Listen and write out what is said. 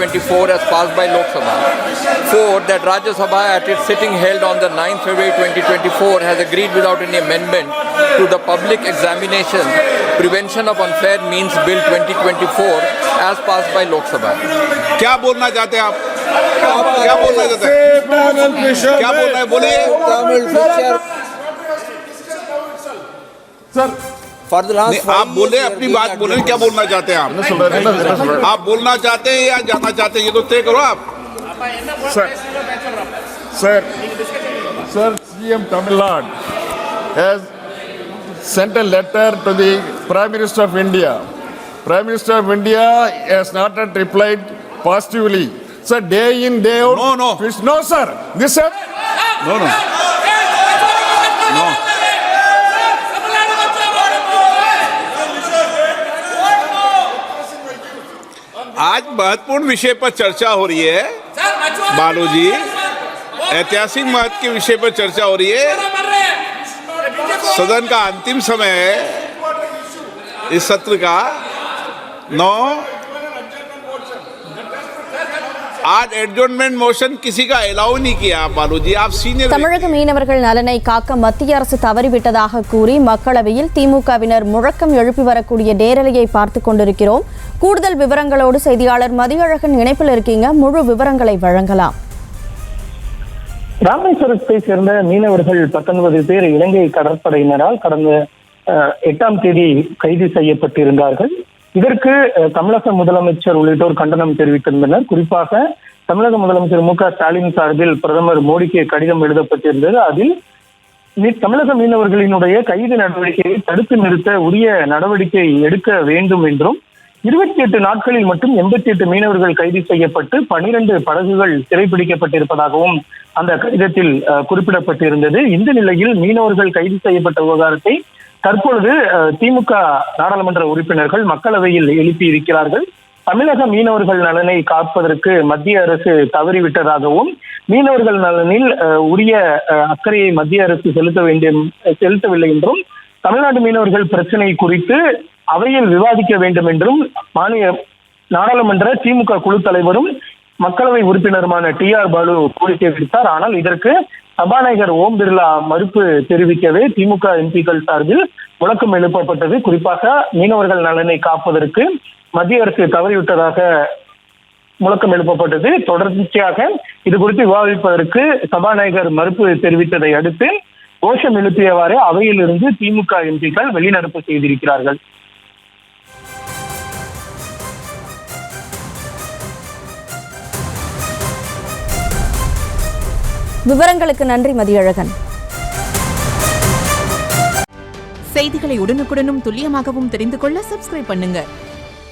2024 as passed by Lok Sabha. 4. That Rajya Sabha at its sitting held on the 9th February 2024 has agreed without any amendment to the Public Examination Prevention of Unfair Means Bill 2024 as passed by Lok Sabha. क्या बोलना चाहते हैं आप क्या बोलना चाहते हैं क्या बोलना है बोलिए सर आप बोले अपनी बात बोले क्या बोलना चाहते हैं आप बोलना चाहते हैं या जाना चाहते हैं ये तो तय करो आप Sir, CM Tamil Nadu has sent a letter to the Prime Minister of India. Prime Minister of India has not yet replied positively. Sir, day in, day out. No. No, sir. This sir. No. आज महत्वपूर्ण विषय पर चर्चा हो रही है बालू जी, ऐतिहासिक महत्व के विषय पर चर्चा हो रही है। सदन का अंतिम समय है इस सत्र का 9। आज एडजॉर्नमेंट मोशन किसी का अलाउ नहीं किया बालू जी, आप सीनियर। தமிழக மீனவர்கள் நலனை காக்க மத்திய அரசு தவறிவிட்டதாக கூறி மக்களவையில் திமுகவினர் முழக்கம் எழுப்பி வரக்கூடிய நேரலையை பார்த்து கொண்டிருக்கிறோம். கூடுதல் விவரங்களோடு செய்தியாளர் மதியழகன் இணைப்பில் இருக்கீங்க, முழு விவரங்களை வழங்கலாம். ராமேஸ்வரத்தை சேர்ந்த மீனவர்கள் 19 பேர் இலங்கை கடற்படையினரால் கடந்த 8ஆம் தேதி கைது செய்யப்பட்டிருந்தார்கள். இதற்கு தமிழக முதலமைச்சர் உள்ளிட்டோர் கண்டனம் தெரிவித்திருந்தனர். குறிப்பாக தமிழக முதலமைச்சர் மு க ஸ்டாலின் சார்பில் பிரதமர் மோடிக்கு கடிதம் எழுதப்பட்டிருந்தது. அதில் தமிழக மீனவர்களினுடைய கைது நடவடிக்கையை தடுத்து நிறுத்த உரிய நடவடிக்கை எடுக்க வேண்டும் என்றும் 28 நாட்களில் மட்டும் 88 மீனவர்கள் கைது செய்யப்பட்டு 12 படகுகள் சிறைப்பிடிக்கப்பட்டிருப்பதாகவும் அந்த கடிதத்தில் குறிப்பிடப்பட்டிருந்தது. இந்த நிலையில் மீனவர்கள் கைது செய்யப்பட்ட விவகாரத்தை தற்பொழுது திமுக நாடாளுமன்ற உறுப்பினர்கள் மக்களவையில் எழுப்பி இருக்கிறார்கள். தமிழக மீனவர்கள் நலனை காப்பதற்கு மத்திய அரசு தவறிவிட்டதாகவும் மீனவர்கள் நலனில் உரிய அக்கறையை மத்திய அரசு செலுத்தவில்லை என்றும் தமிழ்நாடு மீனவர்கள் பிரச்சனை குறித்து அவையில் விவாதிக்க வேண்டும் என்றும் மாநில நாடாளுமன்ற திமுக குழு தலைவரும் மக்களவை உறுப்பினருமான TR பாலு கோரிக்கை விடுத்தார். ஆனால் இதற்கு சபாநாயகர் ஓம் பிர்லா மறுப்பு தெரிவிக்கவே திமுக எம்பிக்கள் சார்பில் முழக்கம் எழுப்பப்பட்டது. குறிப்பாக மீனவர்கள் நலனை காப்பதற்கு மத்திய அரசு தவறிவிட்டதாக முழக்கம் எழுப்பப்பட்டது. தொடர்ச்சியாக இது குறித்து விவாதிப்பதற்கு சபாநாயகர் மறுப்பு தெரிவித்ததை அடுத்து கோஷம் எழுப்பியவாறு அவையில் இருந்து திமுக எம்பிக்கள் வெளிநடப்பு செய்திருக்கிறார்கள். விவரங்களுக்கு நன்றி மதியழகன். செய்திகளை உடனுக்குடனும் துல்லியமாகவும் தெரிந்து கொள்ள சப்ஸ்கிரைப் பண்ணுங்க.